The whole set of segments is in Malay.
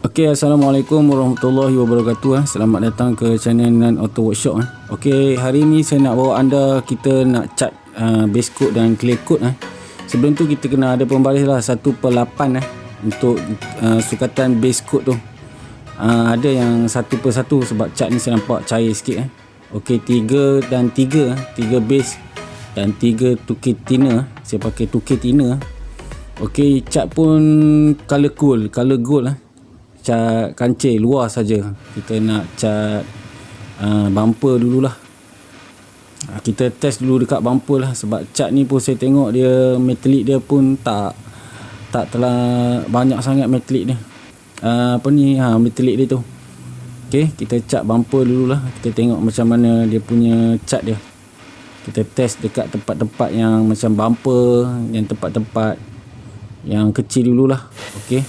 Okey, Assalamualaikum warahmatullahi wabarakatuh. Selamat datang ke channel Nan Auto Workshop. Okey, hari ni saya nak bawa anda, kita nak cat base coat dan clear coat. Sebelum tu kita kena ada pembaris lah 1/8 untuk sukatan base coat tu. Ada yang 1/1 sebab cat ni saya nampak cair sikit. Okey, 3 dan 3 base dan 3 tukir thinner. Saya pakai tukir thinner. Okey, cat pun color gold cat kancil luar saja. Kita nak cat bumper dululah. Kita test dulu dekat bumper lah, sebab cat ni pun saya tengok dia metalik dia pun tak telah banyak sangat metalik dia. Metalik dia tu. Okey, kita cat bumper dululah. Kita tengok macam mana dia punya cat dia. Kita test dekat tempat-tempat yang macam bumper, yang tempat-tempat yang kecil dululah. Okey.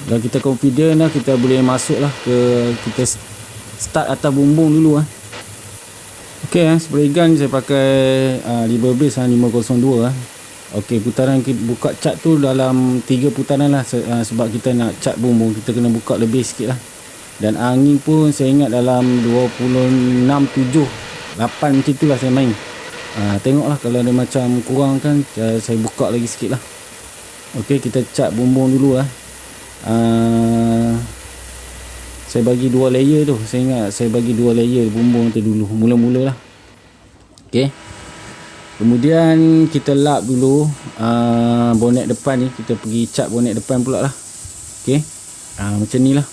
Kalau kita confident lah, kita boleh masuk lah kita start atas bumbung dulu Okey, spray gun saya pakai Liber Base 502 Okey, putaran kita buka cat tu dalam 3 putaran lah, sebab kita nak cat bumbung, kita kena buka lebih sikit lah. Dan angin pun saya ingat dalam 26, 7, 8 macam tu lah saya main. Tengoklah kalau ada macam kurang kan, saya buka lagi sikit lah. Okey, kita cat bumbung dulu saya bagi 2 layer tu. Saya ingat saya bagi 2 layer bumbung tu dulu mula-mula lah. Okey, kemudian kita lap dulu bonet depan ni. Kita pergi cat bonet depan pula lah. Okey, macam ni lah.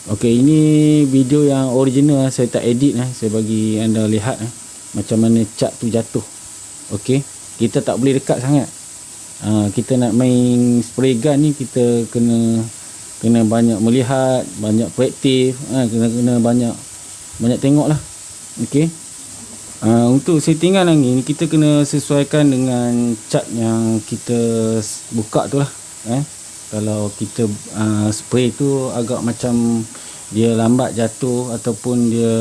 Okey, ini video yang original, saya tak edit saya bagi anda lihat macam mana cat tu jatuh. Okey, kita tak boleh dekat sangat. Kita nak main spray gun ni, kita kena banyak melihat, banyak praktis, kena banyak tengok lah. Okey, untuk settingan angin kita kena sesuaikan dengan cat yang kita buka tu lah. Kalau kita spray tu agak macam dia lambat jatuh ataupun dia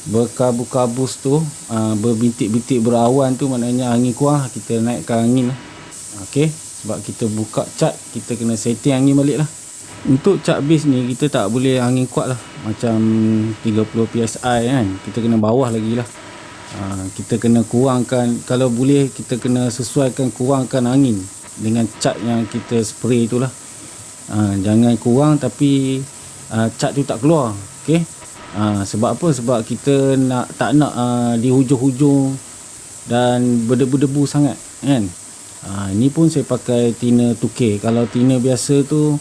berkabus-kabus tu, berbintik-bintik berawan tu, maknanya angin kurang, kita naikkan angin lah. Okey, sebab kita buka cat, kita kena setting angin balik lah. Untuk cat base ni kita tak boleh angin kuat lah, macam 30 psi kan, kita kena bawah lagi lah. Kita kena kurangkan, kalau boleh kita kena sesuaikan, kurangkan angin dengan cat yang kita spray tu lah. Jangan kurang tapi cat tu tak keluar. Okey, sebab apa? Sebab kita tak nak di hujung-hujung dan berdebu-debu sangat kan. Ini pun saya pakai thinner tukir. Kalau thinner biasa tu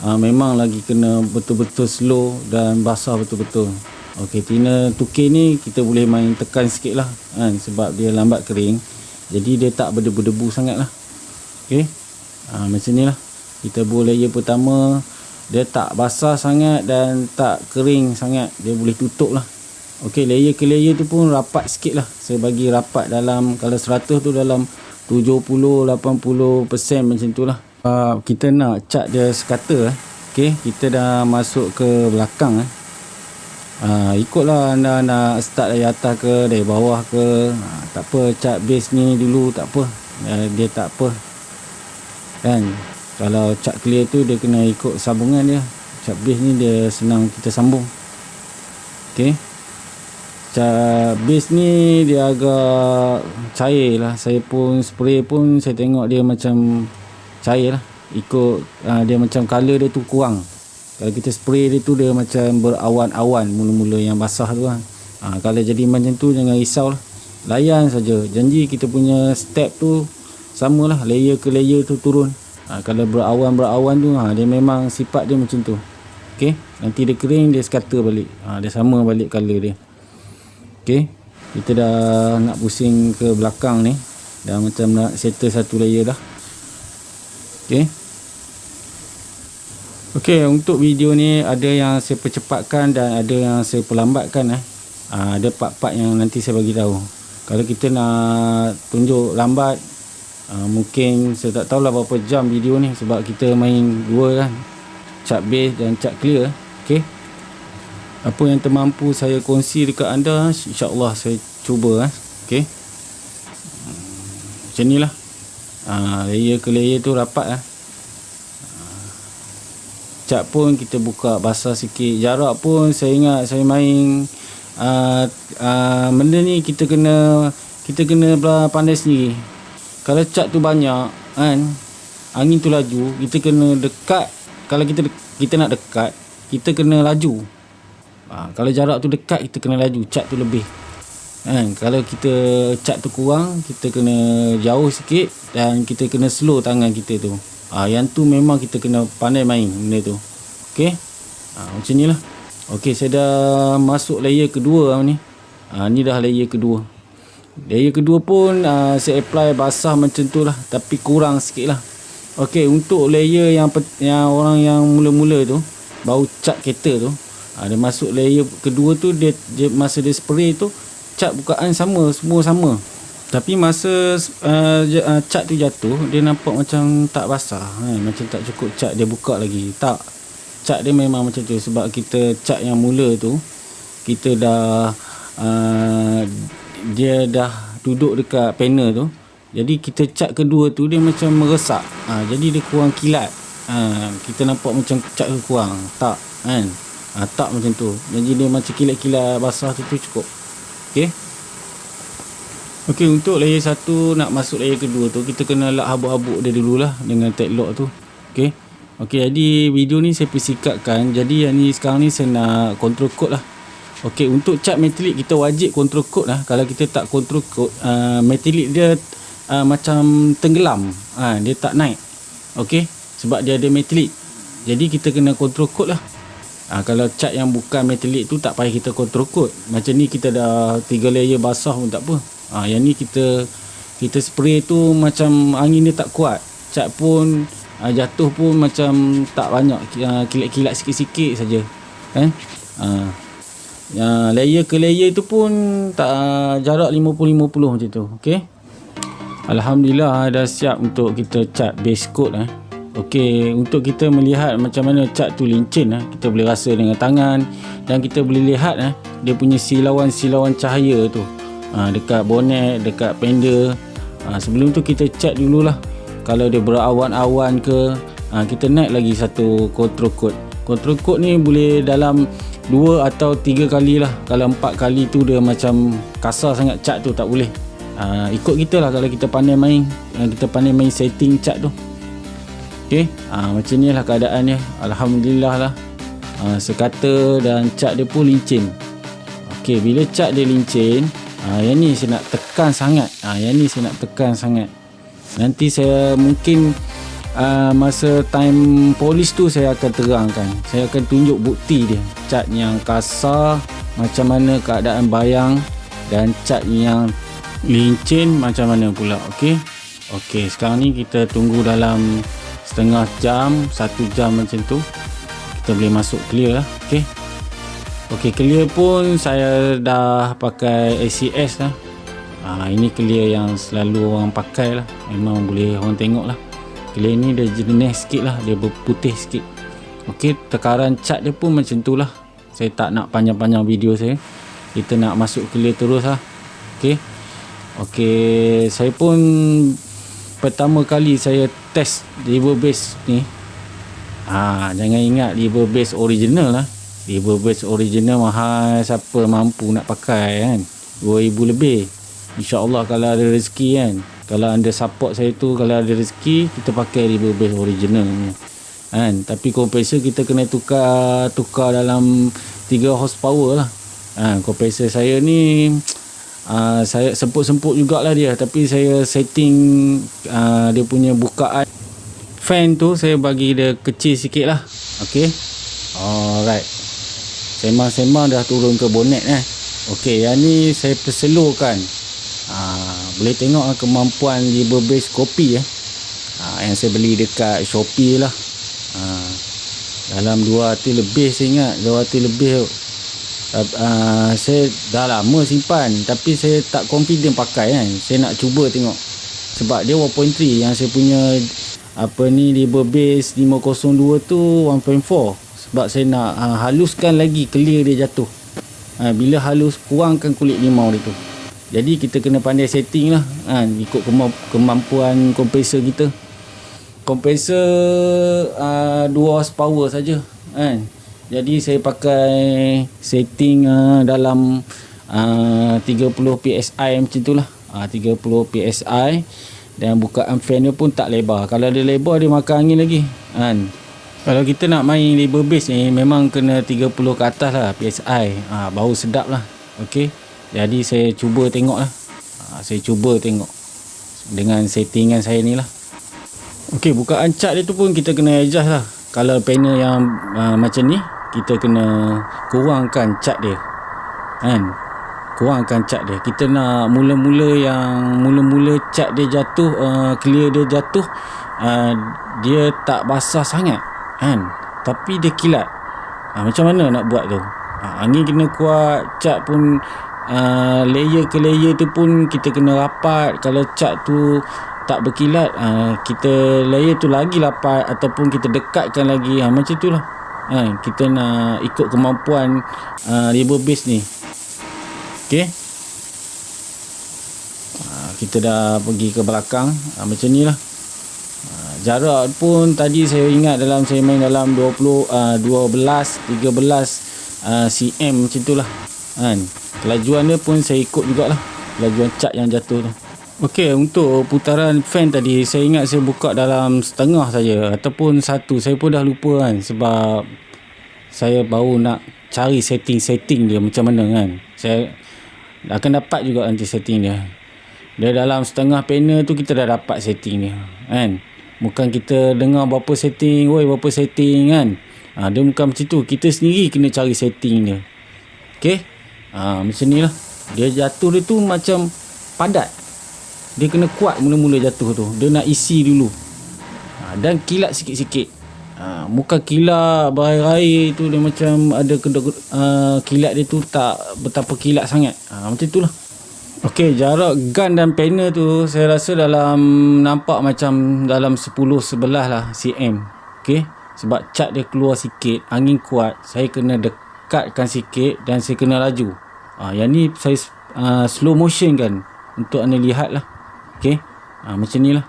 memang lagi kena betul-betul slow dan basah betul-betul. Okey, thinner tukir ni kita boleh main tekan sikit lah kan, sebab dia lambat kering, jadi dia tak berdebu-debu sangat lah. Okey, macam ni lah. Kita buat layer pertama, dia tak basah sangat dan tak kering sangat, dia boleh tutup lah. Okey, layer ke layer tu pun rapat sikit lah. Saya bagi rapat dalam, kalau 100 tu dalam 70-80% macam tu lah. Kita nak cat dia sekata. Okey, kita dah masuk ke belakang ikutlah anda nak start dari atas ke dari bawah ke. Tak apa, cat base ni dulu tak apa, dia tak apa kan. Kalau cat clear tu dia kena ikut sambungan dia. Cat base ni dia senang kita sambung. Okey, cat base ni dia agak cair lah. Saya pun spray pun saya tengok dia macam cair lah, ikut dia macam color dia tu kurang. Kalau kita spray dia tu dia macam berawan-awan mula-mula yang basah tu lah. Kalau jadi macam tu jangan risau lah, layan saja. Janji kita punya step tu samalah, layer ke layer tu turun. Kalau berawan-berawan tu dia memang sifat dia macam tu. Okey, nanti dia kering dia sekata balik, dia sama balik color dia. Okey, kita dah nak pusing ke belakang ni, dah macam nak settle satu layer dah. Okey. Okey, untuk video ni ada yang saya percepatkan dan ada yang saya perlambatkan ada part-part yang nanti saya bagi tahu. Kalau kita nak tunjuk lambat, mungkin saya tak tahulah berapa jam video ni, sebab kita main dua kan, cat base dan cat clear. Okey, apa yang termampu saya kongsi dekat anda, insya-Allah saya cuba Okey, macam ni lah. Layer ke layer tu rapat cat pun kita buka basah sikit. Jarak pun saya ingat saya main benda ni kita kena pandai sendiri. Kalau cat tu banyak kan, angin tu laju, kita kena dekat. Kalau kita nak dekat, kita kena laju. Kalau jarak tu dekat, kita kena laju, cat tu lebih kan. Kalau kita cat tu kurang, kita kena jauh sikit dan kita kena slow tangan kita tu. Yang tu memang kita kena pandai main benda tu. Okey. Macam ni lah. Okey, saya dah masuk layer kedua ni. Ni dah layer kedua. Layer kedua pun saya apply basah macam tu lah, tapi kurang sikit lah. Okey, untuk layer yang orang yang mula-mula tu, baru cat kereta tu, dia masuk layer kedua tu, dia masa dia spray tu, cat bukaan sama, semua sama. Tapi masa cat tu jatuh, dia nampak macam tak basah, macam tak cukup cat, dia buka lagi. Tak, cat dia memang macam tu. Sebab kita cat yang mula tu, kita dah dia dah duduk dekat panel tu. Jadi kita cat kedua tu dia macam meresak. Jadi dia kurang kilat. Kita nampak macam cat tu kurang. Tak kan? Tak macam tu. Jadi dia macam kilat-kilat basah tu cukup. Okey. Okey, untuk layer 1 nak masuk layer kedua tu, kita kena lock habuk-habuk dia dululah dengan tag lock tu. Okey. Okey, jadi video ni saya persikapkan. Jadi yang ni sekarang ni saya nak control code lah. Okey, untuk cat metalik kita wajib control code lah. Kalau kita tak control code, metalik dia macam tenggelam, dia tak naik. Okey, sebab dia ada metalik. Jadi kita kena control code lah. Kalau cat yang bukan metalik tu tak payah kita control code. Macam ni kita dah 3 layer basah pun tak apa. Yang ni kita spray tu macam angin dia tak kuat. Cat pun jatuh pun macam tak banyak, kilat-kilat sikit-sikit saja kan. Layer ke layer tu pun tak jarak 50-50 macam tu. Okey. Alhamdulillah dah siap untuk kita cat base coat. Okey, untuk kita melihat macam mana cat tu licin, kita boleh rasa dengan tangan dan kita boleh lihat dia punya silauan cahaya tu dekat bonet, dekat fender. Sebelum tu kita cat dululah. Kalau dia berawan-awan ke, kita naik lagi satu control code. Control code ni boleh dalam 2 atau 3 kali lah. Kalau 4 kali tu dia macam kasar sangat cat tu, tak boleh. Ikut kita lah kalau kita pandai main, kita pandai main setting cat tu. Okey, macam ni lah keadaannya. Alhamdulillah lah, sekata dan cat dia pun licin. Okey, bila cat dia licin, yang ni saya nak tekan sangat. Nanti saya mungkin masa time polish tu saya akan terangkan. Saya akan tunjuk bukti dia, cat yang kasar macam mana keadaan bayang dan cat yang licin macam mana pula. Okey, sekarang ni kita tunggu dalam setengah jam, 1 jam macam tu, kita boleh masuk clear lah. Okey, clear pun saya dah pakai ACS lah. Ini clear yang selalu orang pakai lah, memang boleh orang tengok lah. Clear ni dia jenis sikit lah, dia berputih sikit. Okey, tekaran cat dia pun macam tu lah. Saya tak nak panjang-panjang video saya, kita nak masuk clear terus lah. Okey, saya pun pertama kali saya test Liver Base ni. Jangan ingat Liver Base original lah. Liver Base original mahal, siapa mampu nak pakai kan, 2,000 lebih. InsyaAllah kalau ada rezeki kan, kalau anda support saya tu, kalau ada rezeki kita pakai Liver Base original ni kan. Tapi kompresor kita kena tukar dalam 3 horsepower lah. Kompresor saya ni saya semput jugalah dia, tapi saya setting dia punya bukaan fan tu, saya bagi dia kecil sikit lah. Okey, alright, sembang-sembang dah turun ke bonet Okey, yang ni saya perselurkan. Boleh tengok kemampuan Liver Base kopi yang saya beli dekat Shopee lah. Dalam 2 hati lebih, saya ingat 2 hati lebih. Saya dah lama simpan, tapi saya tak confident pakai kan. Saya nak cuba tengok, sebab dia 1.3, yang saya punya Liver Base 502 tu 1.4. Sebab saya nak haluskan lagi clear dia jatuh. Bila halus, kurangkan kulit limau dia tu. Jadi kita kena pandai setting lah ikut kemampuan kompresor kita. kompresor 2 horsepower saja kan. Jadi saya pakai setting dalam 30 PSI macam itulah. 30 PSI, dan bukaan fan dia pun tak lebar. Kalau dia lebar dia makan angin lagi kan. Kalau kita nak main label bass ni memang kena 30 ke atas lah PSI, baru sedap lah. Okey, jadi saya cuba tengok lah. Saya cuba tengok dengan settingan saya ni lah. Okey, bukaan cat dia tu pun kita kena adjust lah. Kalau panel yang macam ni, kita kena kurangkan cat dia kan. Kurangkan cat dia. Kita nak mula-mula cat dia jatuh, clear dia jatuh, dia tak basah sangat kan, tapi dia kilat. Macam mana nak buat tu? Angin kena kuat, cat pun layer ke layer tu pun kita kena rapat. Kalau cat tu tak berkilat, kita layer tu lagi rapat ataupun kita dekatkan lagi, macam tu lah. Kita nak ikut kemampuan label bass ni. Okey, kita dah pergi ke belakang, macam ni lah. Jarak pun tadi saya ingat saya main dalam 12 13 cm macam tu lah kan. Kelajuan dia pun saya ikut jugalah, kelajuan cat yang jatuh tu. Okey, untuk putaran fan tadi saya ingat saya buka dalam setengah saja ataupun satu. Saya pun dah lupa kan, sebab saya baru nak cari setting dia macam mana kan. Saya akan dapat juga nanti setting dia. Dia dalam setengah panel tu kita dah dapat setting dia kan. Bukan kita dengar berapa setting kan. Dia bukan macam tu. Kita sendiri kena cari setting dia. Okey, macam ni lah. Dia jatuh dia tu macam padat. Dia kena kuat mula-mula jatuh tu. Dia nak isi dulu, dan kilat sikit-sikit. Bukan kilat berair-air tu. Dia macam ada kilat dia tu tak betapa kilat sangat. Macam tu lah. Okey, jarak gun dan panel tu saya rasa nampak macam dalam 10-11 lah cm. Okey, sebab cat dia keluar sikit, angin kuat, saya kena dekatkan sikit dan saya kena laju. Yang ni saya slow motion kan untuk anda lihat lah. Okey, macam ni lah.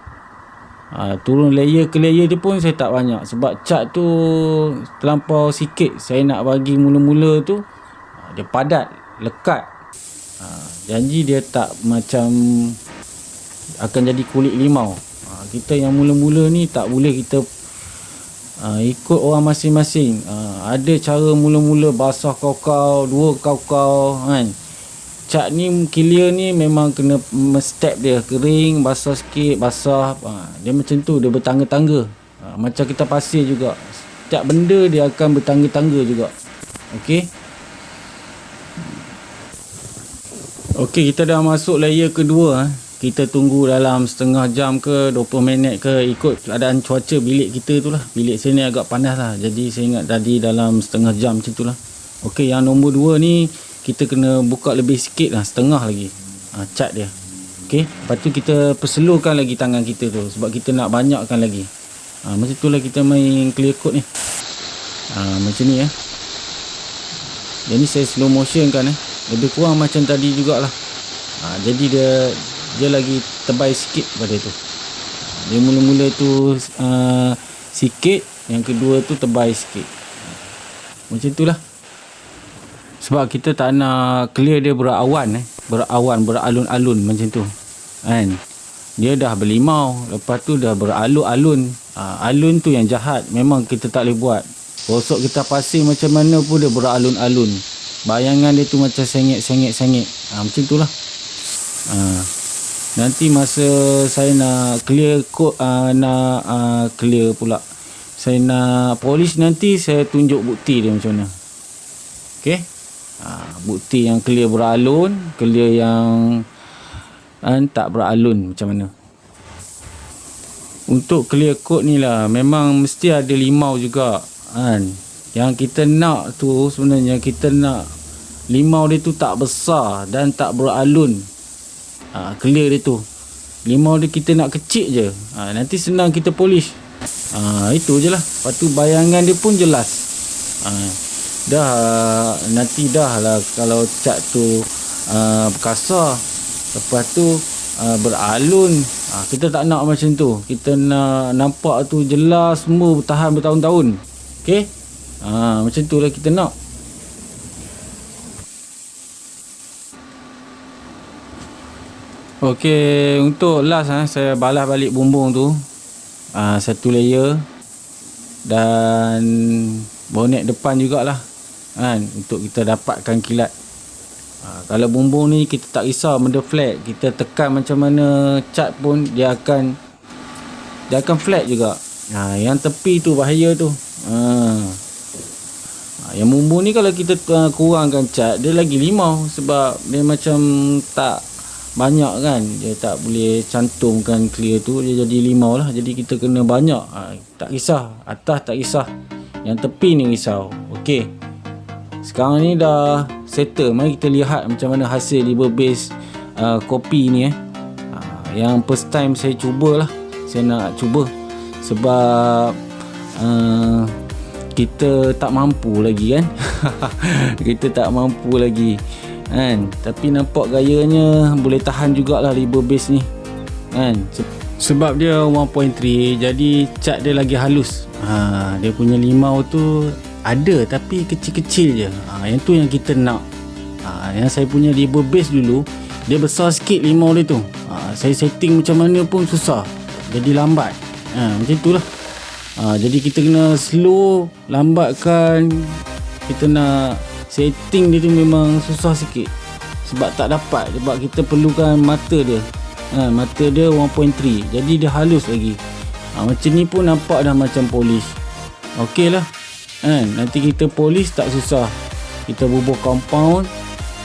Turun layer ke layer dia pun saya tak banyak, sebab cat tu terlampau sikit. Saya nak bagi mula-mula tu dia padat, lekat. Janji dia tak macam akan jadi kulit limau. Kita yang mula-mula ni tak boleh kita ikut orang masing-masing. Ada cara mula-mula basah kau-kau, dua kau-kau kan. Cat ni clear ni memang kena step dia, kering, basah sikit, basah. Dia macam tu, dia bertangga-tangga. Macam kita pasir juga. Setiap benda dia akan bertangga-tangga juga. Okey. Okey, kita dah masuk layer kedua. Kita tunggu dalam setengah jam ke 20 minit ke, ikut keadaan cuaca bilik kita tu lah. Bilik saya ni agak panas lah, jadi saya ingat tadi dalam setengah jam macam tu lah. Okey, yang nombor 2 ni kita kena buka lebih sikit lah, setengah lagi cat dia. Okey, lepas tu kita perselurkan lagi tangan kita tu, sebab kita nak banyakkan lagi. Macam tu lah kita main clear coat ni. Macam ni Jadi saya slow motion kan lebih kurang macam tadi jugalah. Jadi dia lagi tebal sikit pada tu. Dia mula-mula tu sikit, yang kedua tu tebal sikit. Macam itulah. Sebab kita tak nak clear dia berawan beralun-alun macam tu kan. Dia dah berlimau, lepas tu dah beralun-alun. Alun tu yang jahat, memang kita tak boleh buat. Rosok kita pasir macam mana pun dia beralun-alun. Bayangan dia tu macam sengit. Macam tu lah. Nanti masa saya nak clear coat, clear pula, saya nak polish, nanti saya tunjuk bukti dia macam mana. Okey, bukti yang clear beralun, clear yang tak beralun macam mana. Untuk clear coat ni lah memang mesti ada limau juga kan. Yang kita nak tu sebenarnya, kita nak limau dia tu tak besar dan tak beralun. Clear dia tu, limau dia kita nak kecil je. Nanti senang kita polish. Itu je lah. Lepas tu bayangan dia pun jelas. Nanti dah lah kalau cat tu kasar, lepas tu beralun, Kita tak nak macam tu. Kita nak nampak tu jelas, semua bertahan bertahun-tahun. Okey, macam tu lah kita nak. Okey, untuk last saya balas balik bumbung tu, satu layer, dan bonet depan jugalah kan, untuk kita dapatkan kilat. Kalau bumbung ni kita tak risau benda flat, kita tekan macam mana cat pun dia akan flat juga. Yang tepi tu bahaya tu. Yang bumbung ni kalau kita kurangkan cat, dia lagi limau, sebab dia macam tak banyak kan, dia tak boleh cantumkan clear tu, dia jadi limau lah. Jadi kita kena banyak. Tak kisah atas, tak kisah, yang tepi ni risau. Okey, sekarang ni dah settle. Mari kita lihat macam mana hasil liver base kopi ni. Yang first time saya cubalah. Saya nak cuba sebab kita tak mampu lagi kan. Kita tak mampu lagi kan. Tapi nampak gayanya boleh tahan jugalah liver base ni kan. Sebab dia 1.3, jadi cat dia lagi halus. Dia punya limau tu ada tapi kecil-kecil je. Yang tu yang kita nak. Yang saya punya liver base dulu, dia besar sikit limau dia tu. Saya setting macam mana pun susah, jadi lambat. Macam tu lah. Jadi kita kena slow, lambatkan. Kita nak setting dia tu memang susah sikit, sebab tak dapat. Sebab kita perlukan mata dia. Mata dia 1.3, jadi dia halus lagi. Macam ni pun nampak dah macam polish. Okey lah kan. Nanti kita polish tak susah. Kita bubuh compound,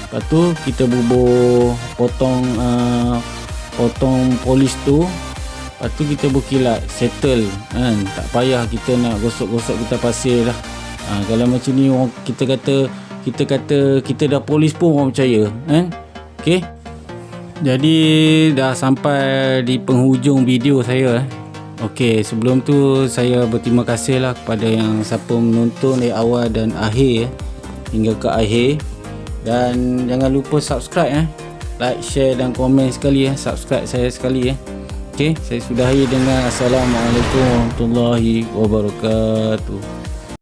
lepas tu kita bubuh potong polish tu, lepas tu kita berkilat, settle kan. Tak payah kita nak gosok-gosok kita pasir lah. Kalau macam ni kita kata kita dah polish pun orang percaya kan. Okey, jadi dah sampai di penghujung video saya. Okey, sebelum tu saya berterima kasih lah kepada yang siapa menonton dari awal dan akhir hingga ke akhir. Dan jangan lupa subscribe, like, share dan komen sekali, subscribe saya sekali. Okey, saya sudahi dengan Assalamualaikum warahmatullahi wabarakatuh.